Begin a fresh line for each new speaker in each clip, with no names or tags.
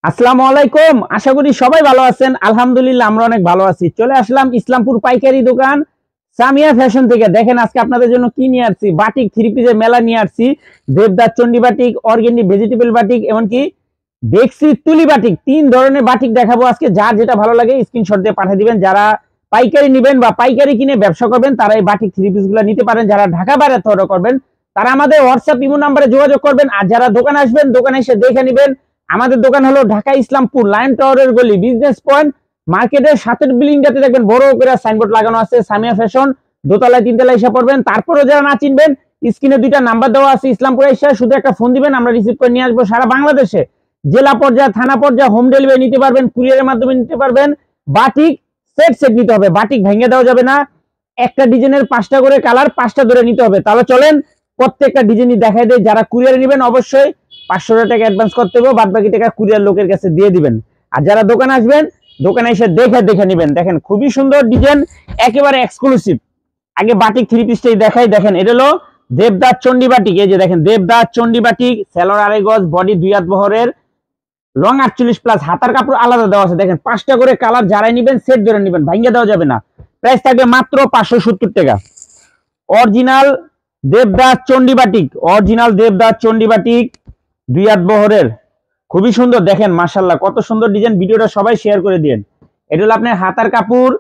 আসসালামু আলাইকুম। আশা করি সবাই ভালো আছেন। আলহামদুলিল্লাহ আমরা অনেক ভালো আছি। চলে আসলাম ইসলামপুর পাইকারি দোকান সামিয়া ফ্যাশন থেকে। দেখেন আজকে আপনাদের জন্য কি নিয়ে আসছি। বাটিক থ্রি পিসের মেলা নিয়ে আসছি। Devdas Chandi batik, organdie vegetable batik, এমনকি বেক্সি তুলি বাটিক, তিন ধরনের বাটিক দেখাবো আজকে। যার যেটা ভালো লাগে স্ক্রিনশট দিয়ে পাঠিয়ে দিবেন। যারা পাইকারি নেবেন বা পাইকারি কিনে ব্যবসা করবেন তারা এই বাটিক থ্রি পিস গুলো নিতে পারেন। যারা ঢাকা বাইরে অর্ডার করবেন তারা আমাদের হোয়াটসঅ্যাপ ইমো নাম্বারে যোগাযোগ করবেন। আর যারা দোকানে আসবেন দোকানে এসে দেখে নেবেন। আমাদের দোকান হলো ঢাকা ইসলামপুর লায়ন টাওয়ারের গলি, বিজনেস পয়েন্ট মার্কেটের সাথের বিল্ডিংটাতে দেখবেন বড় করে সাইনবোর্ড লাগানো আছে সামিয়া ফ্যাশন। দোতলায় তিনতলায় এসে পড়বেন। তারপরে যারা না চিনবেন স্ক্রিনে দুইটা নাম্বার দেওয়া আছে, ইসলামপুরে এসে শুধু একটা ফোন দিবেন, আমরা রিসিভ করে নিয়ে আসবো। সারা বাংলাদেশে জেলা পর্যায়ে থানা পর্যায়ে হোম ডেলিভারি নিতে পারবেন, কুরিয়ারের মাধ্যমে নিতে পারবেন। বাটিক সেট সেট নিতে হবে, বাটিক ভেঙে দেওয়া যাবে না। একটা ডিজাইনের 5টা করে কালার, 5টা ধরে নিতে হবে। তাহলে চলেন প্রত্যেকটা ডিজাইনই দেখাই দেয়। যারা কুরিয়ারে নেবেন অবশ্যই 500 টাকা অ্যাডভান্স করতে হবে, বাদ বাকি টাকা কুরিয়ার লোকের কাছে দিয়ে দিবেন। আর যারা দোকানে আসবেন দোকানে এসে দেখে নেবেন। দেখেন খুবই সুন্দর ডিজাইন, একেবারে এক্সক্লুসিভ। আগে বাটিক থ্রি পিসটাই দেখাই। দেখেন এটা হলো দেবদাস চন্ডী বাটিক। এই যে দেখেন দেবদাস চন্ডী বাটিক, সেলর 2.5 গজ, বডি 2 হাত বহরের, রং 48 প্লাস, হাতার কাপড় আলাদা দেওয়া আছে। দেখেন 5টা করে কালার, যারাই নেবেন সেট ধরে নেবেন, ভাঙিয়ে দেওয়া যাবে না। প্রাইস থাকবে মাত্র 570 টাকা। Original Devdas Chandi batik, original Devdas Chandi batik 2 হাত বহরের, খুবই সুন্দর। দেখেন মাশাআল্লাহ কত সুন্দর ডিজাইন। ভিডিওটা সবাই শেয়ার করে দিন। এটা হলো আপনার হাতার কাপড়,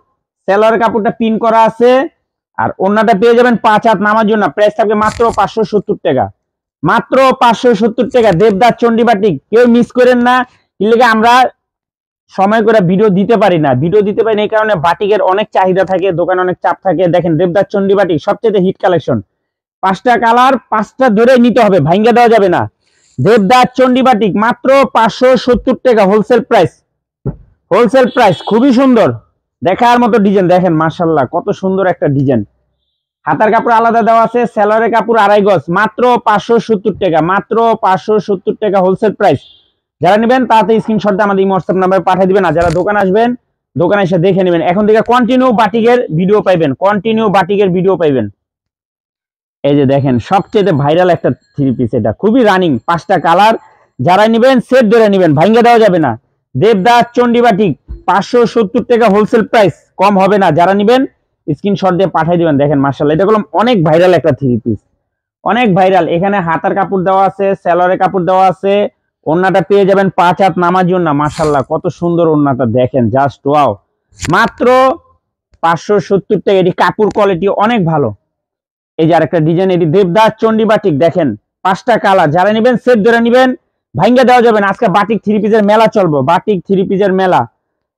সেলরের কাপড়টা পিন করা আছে। আর ওন্নাটা পেয়ে যাবেন 5 হাত নামার জন্য। প্রাইস থাকবে মাত্র 570 টাকা, মাত্র 570 টাকা। দেবদাস চন্ডী বাটিক কেউ মিস করেন না। এর আমরা সময় করে ভিডিও দিতে পারি না, এই কারণে বাটিকের অনেক চাহিদা থাকে, দোকানে অনেক চাপ থাকে। দেখেন দেবদাস চন্ডী বাটিক সবচেয়ে হিট কালেকশন। 5টা কালার, 5টা ধরে নিতে হবে, ভাঙ্গা দেওয়া যাবে না। দেবদাস চন্ডী বাটিক মাত্র 570 টাকা হোলসেল প্রাইস, হোলসেল প্রাইস। খুবই সুন্দর দেখার মতো ডিজাইন। দেখেন মাশাআল্লাহ কত সুন্দর একটা ডিজাইন। হাতার কাপড় আলাদা দেওয়া আছে, সেলরের কাপড় 2.5 গজ, মাত্র 570 টাকা, মাত্র 570 টাকা হোলসেল প্রাইস। যারা নেবেন তাড়াতাড়ি স্ক্রিনশট দিয়ে আমাদের হোয়াটসঅ্যাপ নাম্বারে পাঠিয়ে দিবেন। আর যারা দোকান আসবেন দোকানে এসে দেখে নেবেন। এখন থেকে কন্টিনিউ বাটিকের ভিডিও পাইবেন, কন্টিনিউ বাটিকের ভিডিও পাইবেন। এই যে দেখেন সবচেয়ে ভাইরাল একটা থ্রি পিস, এটা খুবই রানিং। 5টা কালার, যারা নেবেন সেট ধরে নেবেন, ভাঙ্গা দেওয়া যাবে না। দেবদাস চন্ডী বাটিক 570 টাকা হোলসেল প্রাইস, কম হবে না। যারা নেবেন স্ক্রিনশট দিয়ে পাঠিয়ে দিবেন। দেখেন মাশাআল্লাহ এটা হলো অনেক ভাইরাল একটা থ্রি পিস, অনেক ভাইরাল। এখানে হাতার কাপড় দেওয়া আছে, সেলরের কাপড় দেওয়া আছে। ওন্নাটা পেয়ে যাবেন 5 হাত নামার জন্য। মাশাআল্লাহ কত সুন্দর ওন্নাটা, দেখেন জাস্ট ওয়াও। মাত্র 570 টাকা। এটি কাপড় কোয়ালিটি অনেক ভালো। এই যে আরেকটা ডিজাইন, এটি দেবদাস চন্ডী বাটিক। দেখেন 5টা কালার, যারা নেবেন সেট ধরে নেবেন, ভাঙ্গা দেওয়া যাবে না। আজকে বাটিক থ্রি পিসের মেলা চলবো, বাটিক থ্রি পিসের মেলা।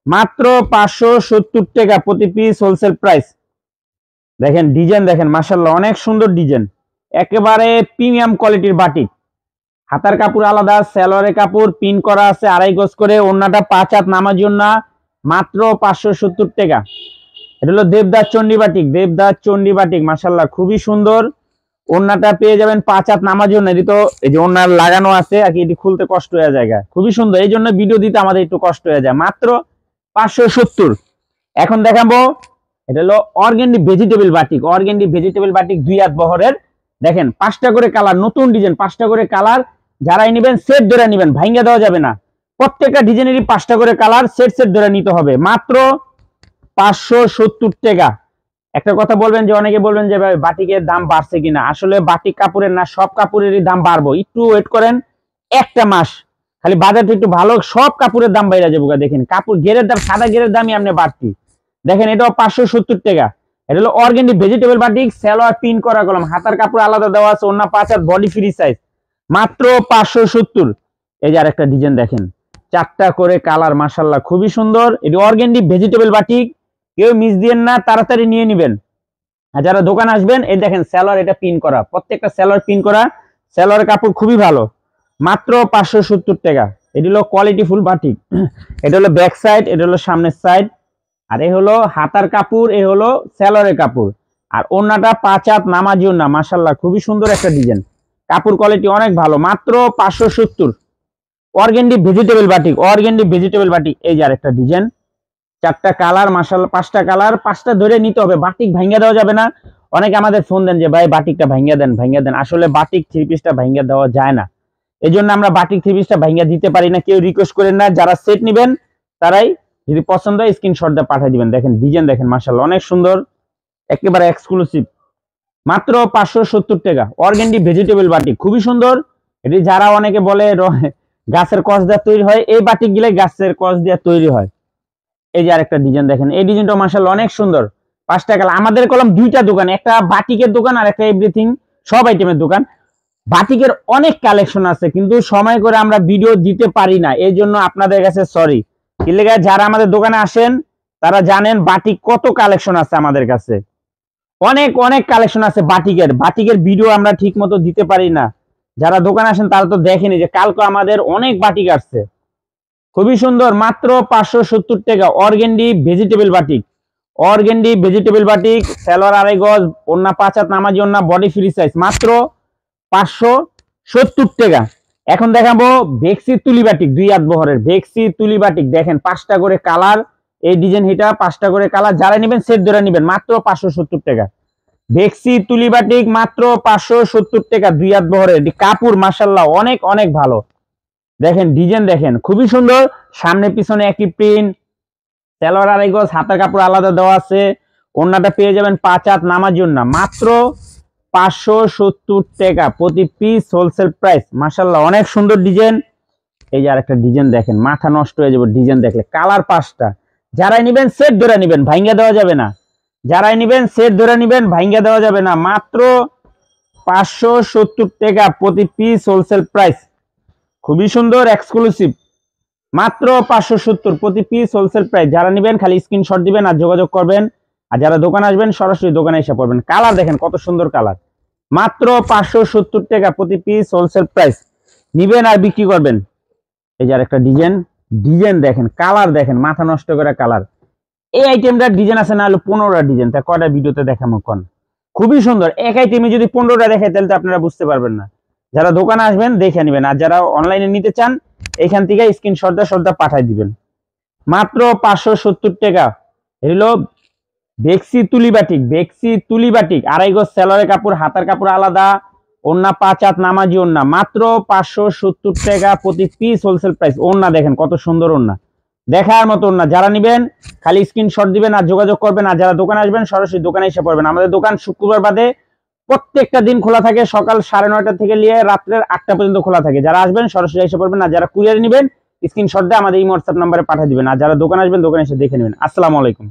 মাত্র 570 টাকা প্রতি পিস হোলসেল প্রাইস। দেখেন ডিজাইন, দেখেন মাশাআল্লাহ অনেক সুন্দর ডিজাইন, একেবারে প্রিমিয়াম কোয়ালিটির বাটিক। হাতার কাপড় আলাদা, সেলরের কাপড় পিন করা আছে 2.5 গজ করে। ওন্নাটা 5 হাত নামার জন্য, মাত্র 570 টাকা। এটা হলো দেবদাস চন্ডী বাটিক, দেবদাস চন্ডী বাটিক মাশাআল্লাহ খুবই সুন্দর। ওন্নাটা পেয়ে যাবেন 5 হাত নামার জন্য। এটি তো এই যে ওন্নার লাগানো আছে আর কি, এটি খুলতে কষ্ট হয়ে যায়, খুবই সুন্দর। এই জন্য ভিডিও দিতে আমাদের একটু কষ্ট হয়ে যায়। মাত্র 570। এখন দেখাবো এটা হলো organdie vegetable batik, organdie vegetable batik 2 হাত বহরের। দেখেন 5টা করে কালার, নতুন ডিজাইন, 5টা করে কালার। যারাই নেবেন সেট ধরে নেবেন, ভাঙ্গা দেওয়া যাবে না। প্রত্যেকটা ডিজাইনেরই 5টা করে কালার, সেট সেট ধরে নিতে হবে। মাত্র 570 টাকা। একটা কথা বলবেন যে অনেকে বলবেন যে ভাই বাটিকের দাম বাড়ছে কিনা। আসলে বাটিক কাপড়ের না, সব কাপড়েরই দাম বাড়বো। একটু ওয়েট করেন, একটা মাস খালি বাজারটা একটু ভালো, সব কাপড়ের দাম বাইরে যাবো। দেখেন কাপড় গেরের দাম, সাদা গেরের দামই আপনি বাড়তি। দেখেন এটাও 570 টাকা। এটা হলো organdie vegetable batik, salwar pin করা কলম, হাতার কাপড় আলাদা দেওয়া আছে, ওন্না 5 হাত, বডি ফ্রি সাইজ, মাত্র 570। এই যে আরেকটা ডিজাইন দেখেন, 4টা করে কালার, মাশাআল্লাহ খুবই সুন্দর। এটি অর্গেন্ডি ভেজিটেবল বাটিক, কেউ মিস দিয়েন না, তাড়াতাড়ি নিয়ে নেবেন। আর যারা দোকান আসবেন এই দেখেন সেলর, এটা পিন করা, প্রত্যেকটা সেলর পিন করা। সেলরের কাপড় খুবই ভালো, মাত্র 570 টাকা। এটি হলো কোয়ালিটি ফুল বাটিক। এটা হলো ব্যাক সাইড, এটা হলো সামনের সাইড। আর এই হলো হাতার কাপড়, এই হলো সেলরের কাপড়। আর ওন্নাটা 5 হাত নামার জন্য। মাশাআল্লাহ খুবই সুন্দর একটা ডিজাইন, কাপড় কোয়ালিটি অনেক ভালো, মাত্র 570। Organdie vegetable batik, organdie vegetable batik. এই যে আরেকটা ডিজাইন, 4টা কালার, মাশাআল্লাহ 5টা কালার, 5টা ধরে নিতে হবে, বাটিক ভাঙ্গা দেওয়া যাবে না। অনেকে আমাদের ফোন দেন যে ভাই বাটিকটা ভাঙ্গা দেন, ভাঙ্গা দেন। আসলে বাটিক থ্রি পিসটা ভাঙ্গা দেওয়া যায় না, এই জন্য আমরা বাটিক থ্রি পিসটা ভাঙ্গা দিতে পারি না, কেউ রিকোয়েস্ট করেন না। যারা সেট নেবেন তারাই যদি পছন্দ হয় স্ক্রিনশট দিয়ে পাঠিয়ে দিবেন। দেখেন ডিজাইন দেখেন মাশাআল্লাহ অনেক সুন্দর, একেবারে এক্সক্লুসিভ, মাত্র 570 টাকা। অর্গেন্ডি ভেজিটেবল বাটিক খুবই সুন্দর। এটি যারা অনেকে বলে গাছের কস দিয়ে তৈরি হয়, এই বাটিক গুলো গাছের কস দিয়ে তৈরি হয়। এই যে আরেকটা ডিজাইন দেখেন, এই ডিজাইনটা মাশাআল্লাহ অনেক সুন্দর। 5 টাকা। আমাদের কলম দুইটা দোকান, একটা বাটিকের দোকান আর একটা এভরিথিং সব আইটেমের দোকান। বাটিকের অনেক কালেকশন আছে কিন্তু সময় করে আমরা ভিডিও দিতে পারি না, এই জন্য আপনাদের কাছে সরি। কি লেগে যারা আমাদের দোকানে আসেন তারা জানেন বাটিক কত কালেকশন আছে আমাদের কাছে, অনেক অনেক কালেকশন আছে বাটিকের ভিডিও আমরা ঠিক মতো দিতে পারি না। যারা দোকানে আসেন তারা তো দেখেনি যে কালকে আমাদের অনেক বাটিক আসছে, খুবই সুন্দর, মাত্র 570 টাকা। Organdie vegetable batik, organdie vegetable batik, salwar 2.5 গজ, ওন্না 5 হাত নামাজি ওন্না, বডি ফ্রি সাইজ, মাত্র 570 টাকা। এখন দেখাবো ভেক্সি তুলি বাটিক, 2 হাত বহরের ভেক্সি তুলি বাটিক। দেখেন 5টা করে কালার, এই ডিজাইন এটা 5টা করে কালার। যারা নেবেন সেট ধরে নেবেন, মাত্র 570 টাকা। ভেক্সি তুলি বাটিক মাত্র 570 টাকা, 2 হাত বহরের। কাপড় মাশাআল্লাহ অনেক অনেক ভালো। দেখেন ডিজাইন দেখেন খুবই সুন্দর, সামনে পিছনে একই প্রিন্ট, সালোয়ার 2.5 গজ, হাতার কাপড় আলাদা দেওয়া আছে। ওন্নাটা পেয়ে যাবেন 5 হাত নামাজি ওন্না, মাত্র 570 টাকা প্রতি পিস, হোলসেল প্রাইস। মাশাআল্লাহ অনেক সুন্দর ডিজাইন। এই যে আরেকটা ডিজাইন দেখেন, মাথা নষ্ট হয়ে যাবে ডিজাইন দেখলে। কালার 5টা। যারাই নেবেন সেট ধরে নেবেন, ভাঙ্গা দেওয়া যাবে না। যারাই নেবেন সেট ধরে নেবেন, ভাঙ্গা দেওয়া যাবে না। মাত্র 570 টাকা প্রতি পিস, হোলসেল প্রাইস। খুবই সুন্দর এক্সক্লুসিভ, মাত্র 570 প্রতি পিস, হোলসেল প্রাইস। যারা নেবেন খালি স্ক্রিনশট দিবেন আর যোগাযোগ করবেন। আর যারা দোকানে আসবেন সরাসরি দোকানে এসে পড়বেন। কালার দেখেন কত সুন্দর কালার, মাত্র 570 টাকা প্রতি পিস, হোলসেল প্রাইস। নিবেন আর বিক্রি করবেন। এই যে আরেকটা ডিজাইন দেখেন, কালার দেখেন, মাথা নষ্ট করে কালার। এই আইটেমটার ডিজাইন আছে না হলো 15টা ডিজাইন, তা কয়টা ভিডিওতে দেখাবো কোন? খুবই সুন্দর। এক আইটেমে যদি 15টা দেখাই তাহলে তো আপনারা বুঝতে পারবেন না। যারা দোকানে আসবেন দেখে নেবেন, আর যারা অনলাইনে নিতে চান এখান থেকে স্ক্রিনশট দিয়ে পাঠিয়ে দিবেন। মাত্র 570 টাকা। হলো ভেক্সি তুলি বাটিক, ভেক্সি তুলি বাটিক, 2.5 গজ সালোয়ারের কাপড়, হাতার কাপড় আলাদা, ওন্না 5 হাত নামাজি ওন্না, মাত্র 570 টাকা প্রতি পিস, হোলসেল প্রাইস। ওন্না দেখেন কত সুন্দর ওন্না, দেখার মতো ওন্না। যারা নেবেন খালি স্ক্রিনশট দিবেন আর যোগাযোগ করবেন। আর যারা দোকানে আসবেন সরাসরি দোকানে এসে পড়বেন। আমাদের দোকান শুক্রবার বাদে প্রত্যেকটা দিন খোলা থাকে, সকাল 9:30 থেকে নিয়ে রাত্রের 8টা পর্যন্ত খোলা থাকে। যারা আসবেন সরাসরি এসে পড়বেন। আর যারা কুরিয়ারে নেবেন স্ক্রিনশট দিয়ে আমাদের এই হোয়াটসঅ্যাপ নাম্বারে পাঠিয়ে দিবেন। আর যারা দোকানে আসবেন দোকানে এসে দেখে নেবেন। আসসালামু আলাইকুম।